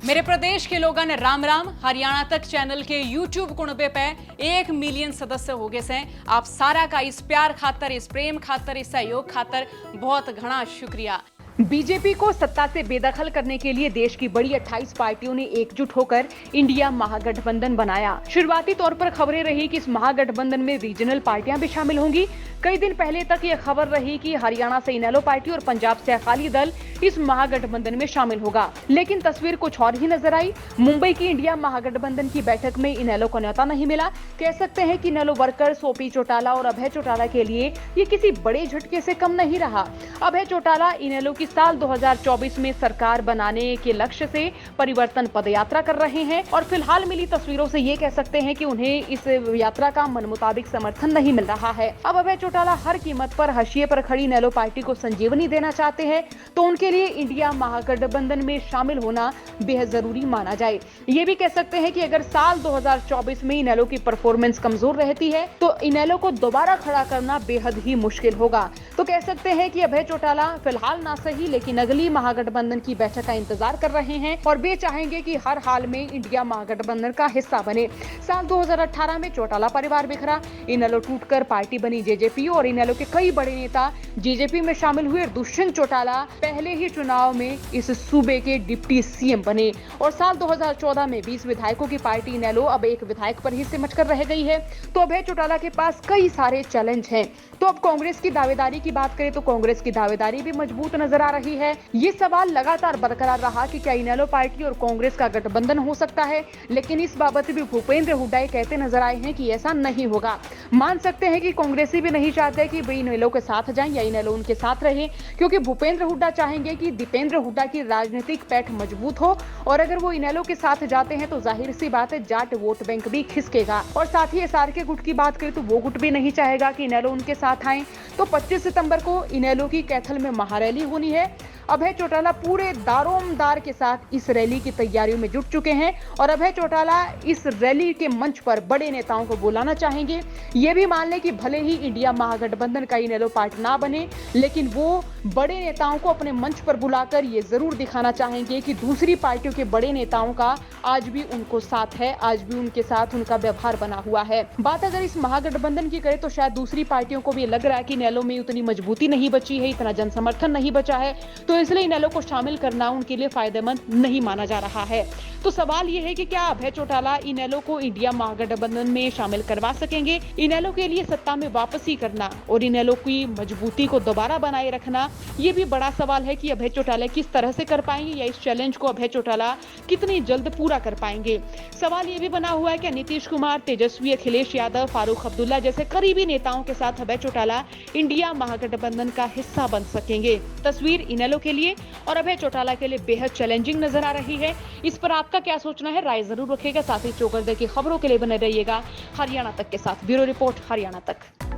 मेरे प्रदेश के लोगन राम राम। हरियाणा तक चैनल के YouTube कुणबे पे 1 मिलियन सदस्य हो गए से। आप सारा का इस प्यार खातर, इस प्रेम खातर, इस सहयोग खातर बहुत घना शुक्रिया। बीजेपी को सत्ता से बेदखल करने के लिए देश की बड़ी 28 पार्टियों ने एकजुट होकर इंडिया महागठबंधन बनाया। शुरुआती तौर पर खबरें रही कि इस महागठबंधन में रीजनल पार्टियां भी शामिल होंगी। कई दिन पहले तक यह खबर रही कि हरियाणा से इनेलो पार्टी और पंजाब से अकाली दल इस महागठबंधन में शामिल होगा, लेकिन तस्वीर कुछ और ही नजर आई। मुंबई की इंडिया महागठबंधन की बैठक में इनेलो को न्योता नहीं मिला। कह सकते हैं कि इनेलो वर्कर्स ओपी चौटाला और अभय चौटाला के लिए ये किसी बड़े झटके से कम नहीं रहा। अभय चौटाला इनेलो की साल 2024 में सरकार बनाने के लक्ष्य से परिवर्तन पदयात्रा कर रहे हैं और फिलहाल मिली तस्वीरों से ये कह सकते हैं कि उन्हें इस यात्रा का मन मुताबिक समर्थन नहीं मिल रहा है। अब अभय चौटाला हर कीमत पर हाशिए पर खड़ी इनेलो पार्टी को संजीवनी देना चाहते हैं, तो उनके लिए इंडिया महागठबंधन में शामिल होना बेहद जरूरी माना जाए। ये भी कह सकते हैं कि अगर साल 2024 में इनेलो की परफॉर्मेंस कमजोर रहती है तो इनेलो को दोबारा खड़ा करना बेहद ही मुश्किल होगा। तो कह सकते हैं कि अभय चौटाला फिलहाल ना सही लेकिन अगली महागठबंधन की बैठक का इंतजार कर रहे हैं और वे चाहेंगे कि हर हाल में इंडिया महागठबंधन का हिस्सा बने। साल 2018 में चौटाला परिवार बिखरा, इनेलो टूटकर पार्टी बनी जेजेपी और इनेलो के कई बड़े नेता जेजेपी में शामिल हुए। दुष्यंत चौटाला पहले ही चुनाव में इस सूबे के डिप्टी सीएम बने और साल 2014 में 20 विधायकों की पार्टी इनेलो अब एक विधायक पर ही सिमट कर रह गई है। तो अभय चौटाला के पास कई सारे चैलेंज हैं। तो अब कांग्रेस की दावेदारी की बात करें तो कांग्रेस की दावेदारी भी मजबूत नजर आ रही है। ये सवाल लगातार बरकरार रहा कि क्या इनेलो पार्टी और कांग्रेस का गठबंधन हो सकता है, लेकिन इस बाबत भी भूपेंद्र हुड्डा कहते नजर आए हैं कि ऐसा नहीं होगा। मान सकते हैं कि कांग्रेसी भी नहीं चाहते कि वे इनेलो के साथ जाएं या इनेलो उनके साथ रहे, क्योंकि भूपेंद्र हुड्डा चाहेंगे कि दीपेंद्र हुड्डा की राजनीतिक पैठ मजबूत हो और अगर वो इनेलो के साथ जाते हैं तो जाहिर सी बात है जाट वोट बैंक भी खिसकेगा। और साथ ही एसआर के गुट की बात करें तो वो गुट भी नहीं चाहेगा कि इनेलो उनके साथ आए। तो 25 सितंबर को इनेलो की कैथल में महारैली होनी है। अभय चौटाला पूरे दारोमदार के साथ इस रैली की तैयारियों में जुट चुके हैं और अभय चौटाला इस रैली के मंच पर बड़े नेताओं को बुलाना चाहेंगे। ये भी मान लें कि भले ही इंडिया महागठबंधन का इनेलो पार्ट ना बने, लेकिन वो बड़े नेताओं को अपने मंच पर बुलाकर ये जरूर दिखाना चाहेंगे कि दूसरी पार्टियों के बड़े नेताओं का आज भी उनको साथ है, आज भी उनके साथ उनका व्यवहार बना हुआ है। बात अगर इस महागठबंधन की करें तो शायद दूसरी पार्टियों को भी लग रहा है कि इनेलो में उतनी मजबूती नहीं बची है, इतना जन समर्थन नहीं बचा है, तो इसलिए इनेलो को शामिल करना उनके लिए फायदेमंद नहीं माना जा रहा है। तो सवाल यह है कि क्या अभय चौटाला इनेलो को इंडिया महागठबंधन में शामिल करवा सकेंगे? इनेलो के लिए सत्ता में वापसी करना और इनेलो की मजबूती को दोबारा बनाए रखना, ये भी बड़ा सवाल है कि अभय चौटाला किस तरह से कर पाएंगे या इस चैलेंज को अभय चौटाला कितनी जल्द पूरा कर पाएंगे। सवाल ये भी बना हुआ है कि नीतीश कुमार, तेजस्वी, अखिलेश यादव, फारूक अब्दुल्ला जैसे करीबी नेताओं के साथ अभय चौटाला इंडिया महागठबंधन का हिस्सा बन सकेंगे। तस्वीर इनेलो के लिए और अभय चौटाला के लिए बेहद चैलेंजिंग नजर आ रही है। इस पर आपका क्या सोचना है? राय जरूर रखिएगा। साथ ही चौकस की खबरों के लिए बने रहिएगा हरियाणा तक के साथ। ब्यूरो रिपोर्ट, हरियाणा तक।